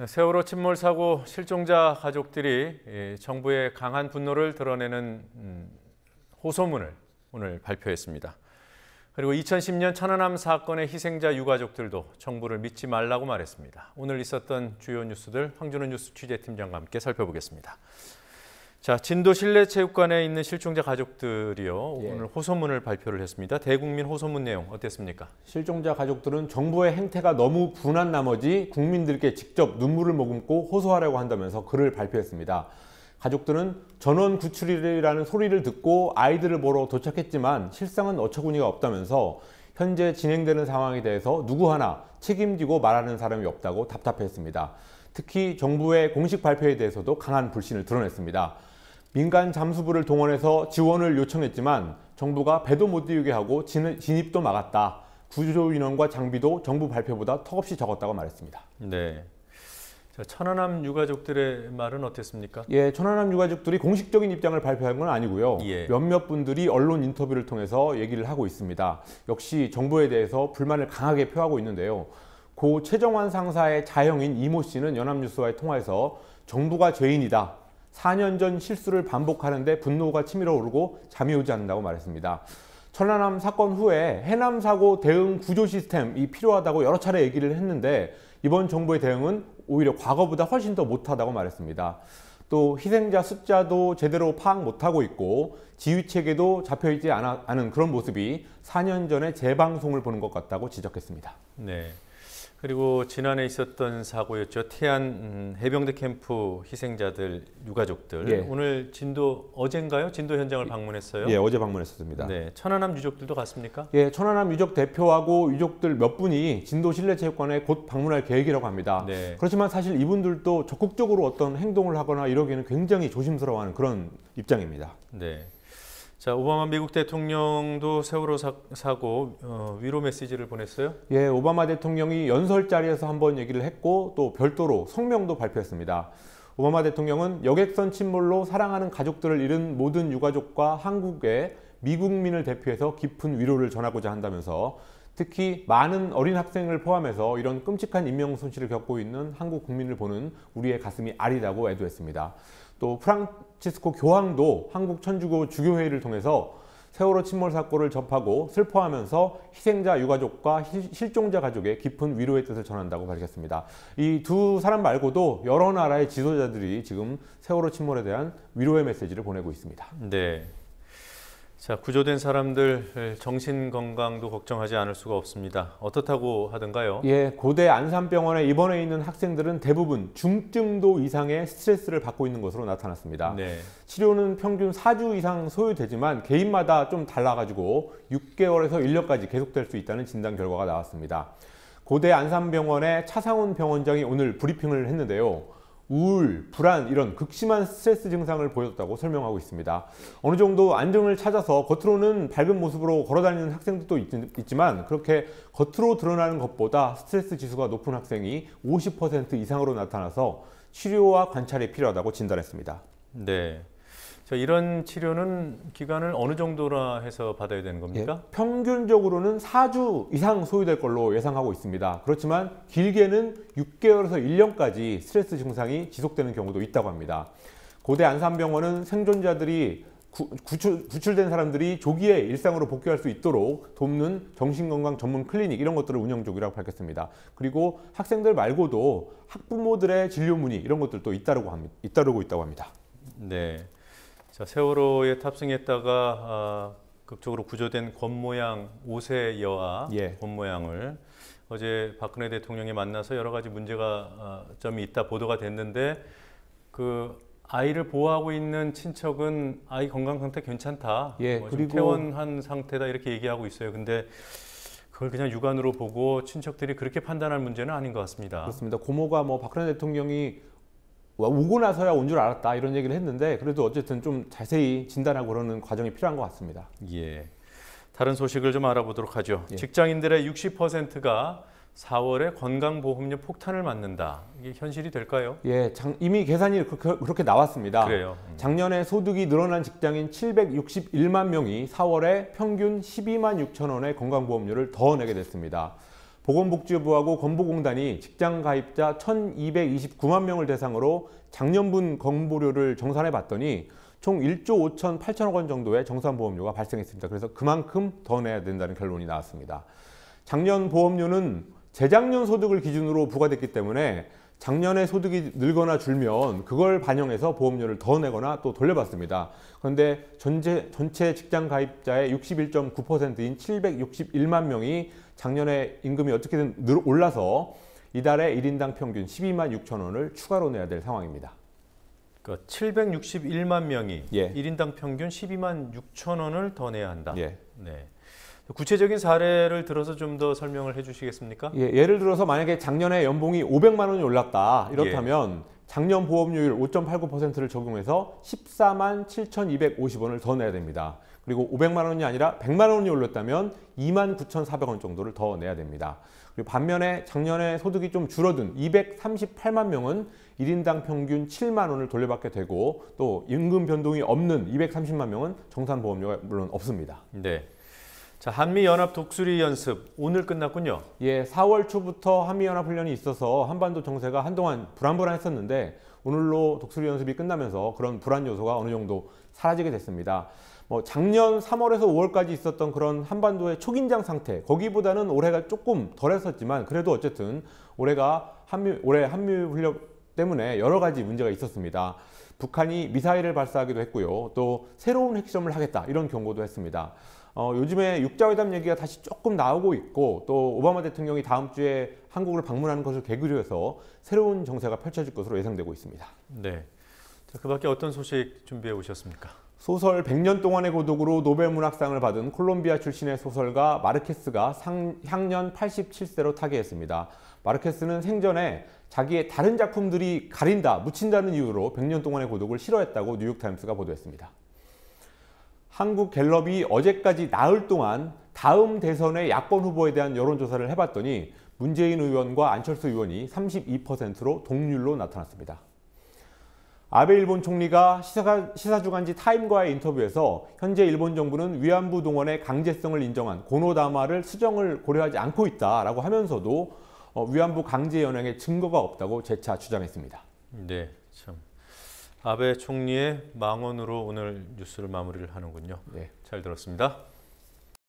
세월호 침몰 사고 실종자 가족들이 정부의 강한 분노를 드러내는 호소문을 오늘 발표했습니다. 그리고 2010년 천안함 사건의 희생자 유가족들도 정부를 믿지 말라고 말했습니다. 오늘 있었던 주요 뉴스들 황준호 뉴스 취재팀장과 함께 살펴보겠습니다. 자, 진도 실내체육관에 있는 실종자 가족들이요. 오늘 호소문을 발표를 했습니다. 대국민 호소문 내용 어땠습니까? 실종자 가족들은 정부의 행태가 너무 분한 나머지 국민들께 직접 눈물을 머금고 호소하려고 한다면서 글을 발표했습니다. 가족들은 전원 구출이라는 소리를 듣고 아이들을 보러 도착했지만 실상은 어처구니가 없다면서 현재 진행되는 상황에 대해서 누구 하나 책임지고 말하는 사람이 없다고 답답했습니다. 특히 정부의 공식 발표에 대해서도 강한 불신을 드러냈습니다. 민간 잠수부를 동원해서 지원을 요청했지만 정부가 배도 못 띄우게 하고 진입도 막았다. 구조 인원과 장비도 정부 발표보다 턱없이 적었다고 말했습니다. 네. 자, 천안함 유가족들의 말은 어땠습니까? 천안함 유가족들이 공식적인 입장을 발표한 건 아니고요. 몇몇 분들이 언론 인터뷰를 통해서 얘기를 하고 있습니다. 역시 정부에 대해서 불만을 강하게 표하고 있는데요. 고 최정환 상사의 자형인 이모 씨는 연합뉴스와의 통화에서 정부가 죄인이다. 4년 전 실수를 반복하는데 분노가 치밀어 오르고 잠이 오지 않는다고 말했습니다. 천안함 사건 후에 해남 사고 대응 구조 시스템이 필요하다고 여러 차례 얘기를 했는데 이번 정부의 대응은 오히려 과거보다 훨씬 더 못하다고 말했습니다. 또 희생자 숫자도 제대로 파악 못하고 있고 지휘체계도 잡혀있지 않은 그런 모습이 4년 전에 재방송을 보는 것 같다고 지적했습니다. 네. 그리고 지난해 있었던 사고였죠. 태안 해병대 캠프 희생자들 유가족들. 오늘 어젠가요? 진도 현장을 방문했어요? 어제 방문했었습니다. 네, 천안함 유족들도 갔습니까? 천안함 유족 대표하고 유족들 몇 분이 진도 실내체육관에 곧 방문할 계획이라고 합니다. 그렇지만 사실 이분들도 적극적으로 어떤 행동을 하거나 이러기에는 굉장히 조심스러워하는 그런 입장입니다. 네. 자, 오바마 미국 대통령도 세월호 사고 위로 메시지를 보냈어요? 오바마 대통령이 연설 자리에서 한번 얘기를 했고 또 별도로 성명도 발표했습니다. 오바마 대통령은 여객선 침몰로 사랑하는 가족들을 잃은 모든 유가족과 한국의 미국민을 대표해서 깊은 위로를 전하고자 한다면서 특히 많은 어린 학생을 포함해서 이런 끔찍한 인명 손실을 겪고 있는 한국 국민을 보는 우리의 가슴이 아리다고 애도했습니다. 또 프란치스코 교황도 한국 천주교 주교회의를 통해서 세월호 침몰 사건을 접하고 슬퍼하면서 희생자 유가족과 실종자 가족의 깊은 위로의 뜻을 전한다고 밝혔습니다. 이 두 사람 말고도 여러 나라의 지도자들이 지금 세월호 침몰에 대한 위로의 메시지를 보내고 있습니다. 네. 자, 구조된 사람들 정신 건강도 걱정하지 않을 수가 없습니다. 어떻다고 하던가요? 고대 안산병원에 입원해 있는 학생들은 대부분 중증도 이상의 스트레스를 받고 있는 것으로 나타났습니다. 치료는 평균 4주 이상 소요되지만 개인마다 좀 달라가지고 6개월에서 1년까지 계속될 수 있다는 진단 결과가 나왔습니다. 고대 안산병원의 차상훈 병원장이 오늘 브리핑을 했는데요. 우울, 불안 이런 극심한 스트레스 증상을 보였다고 설명하고 있습니다. 어느 정도 안정을 찾아서 겉으로는 밝은 모습으로 걸어다니는 학생들도 있지만 그렇게 겉으로 드러나는 것보다 스트레스 지수가 높은 학생이 50% 이상으로 나타나서 치료와 관찰이 필요하다고 진단했습니다. 네. 자, 이런 치료는 기간을 어느 정도나 해서 받아야 되는 겁니까? 평균적으로는 4주 이상 소요될 걸로 예상하고 있습니다. 그렇지만 길게는 6개월에서 1년까지 스트레스 증상이 지속되는 경우도 있다고 합니다. 고대 안산병원은 생존자들이 구출된 사람들이 조기에 일상으로 복귀할 수 있도록 돕는 정신건강 전문 클리닉 이런 것들을 운영 중이라고 밝혔습니다. 그리고 학생들 말고도 학부모들의 진료 문의 이런 것들도 잇따르고 있다고 합니다. 네. 자, 세월호에 탑승했다가 극적으로 구조된 권모양 5세 여아 권모양을 어제 박근혜 대통령이 만나서 여러 가지 점이 있다 보도가 됐는데 그 아이를 보호하고 있는 친척은 아이 건강 상태 괜찮다. 그리고 퇴원한 상태다 이렇게 얘기하고 있어요. 근데 그걸 그냥 육안으로 보고 친척들이 그렇게 판단할 문제는 아닌 것 같습니다. 그렇습니다. 고모가 박근혜 대통령이 오고 나서야 온 줄 알았다 이런 얘기를 했는데 그래도 어쨌든 좀 자세히 진단하고 그러는 과정이 필요한 것 같습니다. 다른 소식을 좀 알아보도록 하죠. 직장인들의 60%가 4월에 건강보험료 폭탄을 맞는다. 이게 현실이 될까요? 이미 계산이 그렇게 나왔습니다. 그래요. 작년에 소득이 늘어난 직장인 761만 명이 4월에 평균 12만 6천 원의 건강보험료를 더 내게 됐습니다. 보건복지부하고 건보공단이 직장 가입자 1,229만 명을 대상으로 작년분 건보료를 정산해 봤더니 총 1조 5천 8천억 원 정도의 정산보험료가 발생했습니다. 그래서 그만큼 더 내야 된다는 결론이 나왔습니다. 작년 보험료는 재작년 소득을 기준으로 부과됐기 때문에 작년에 소득이 늘거나 줄면 그걸 반영해서 보험료를 더 내거나 또 돌려받습니다. 그런데 전체 직장 가입자의 61.9%인 761만 명이 작년에 임금이 어떻게든 올라서 이달에 1인당 평균 12만 6천 원을 추가로 내야 될 상황입니다. 그러니까 761만 명이 예. 1인당 평균 12만 6천 원을 더 내야 한다. 예. 네. 구체적인 사례를 들어서 좀 더 설명을 해주시겠습니까? 예, 예를 들어서 만약에 작년에 연봉이 500만 원이 올랐다 이렇다면 작년 보험료율 5.89%를 적용해서 14만 7,250원을 더 내야 됩니다. 그리고 500만 원이 아니라 100만 원이 올랐다면 2만 9,400원 정도를 더 내야 됩니다. 그리고 반면에 작년에 소득이 좀 줄어든 238만 명은 1인당 평균 7만 원을 돌려받게 되고 또 임금 변동이 없는 230만 명은 정산보험료가 물론 없습니다. 네. 자, 한미연합 독수리 연습 오늘 끝났군요. 예, 4월 초부터 한미연합훈련이 있어서 한반도 정세가 한동안 불안불안했었는데 오늘로 독수리 연습이 끝나면서 그런 불안 요소가 어느 정도 사라지게 됐습니다. 작년 3월에서 5월까지 있었던 그런 한반도의 초긴장 상태, 거기보다는 올해가 조금 덜했었지만 그래도 어쨌든 올해 한미훈련 때문에 여러 가지 문제가 있었습니다. 북한이 미사일을 발사하기도 했고요. 또 새로운 핵실험을 하겠다 이런 경고도 했습니다. 요즘에 육자회담 얘기가 다시 조금 나오고 있고 또 오바마 대통령이 다음 주에 한국을 방문하는 것을 계기로 해서 새로운 정세가 펼쳐질 것으로 예상되고 있습니다. 네. 자, 그 밖에 어떤 소식 준비해 오셨습니까? 소설 100년 동안의 고독으로 노벨문학상을 받은 콜롬비아 출신의 소설가 마르케스가 향년 87세로 타계했습니다. 마르케스는 생전에 자기의 다른 작품들이 가린다, 묻힌다는 이유로 100년 동안의 고독을 싫어했다고 뉴욕타임스가 보도했습니다. 한국 갤럽이 어제까지 나흘 동안 다음 대선의 야권 후보에 대한 여론조사를 해봤더니 문재인 의원과 안철수 의원이 32%로 동률로 나타났습니다. 아베 일본 총리가 시사주간지 타임과의 인터뷰에서 현재 일본 정부는 위안부 동원의 강제성을 인정한 고노다마를 수정을 고려하지 않고 있다라고 하면서도 위안부 강제 연행의 증거가 없다고 재차 주장했습니다. 네, 참. 아베 총리의 망언으로 오늘 뉴스를 마무리를 하는군요. 네. 잘 들었습니다.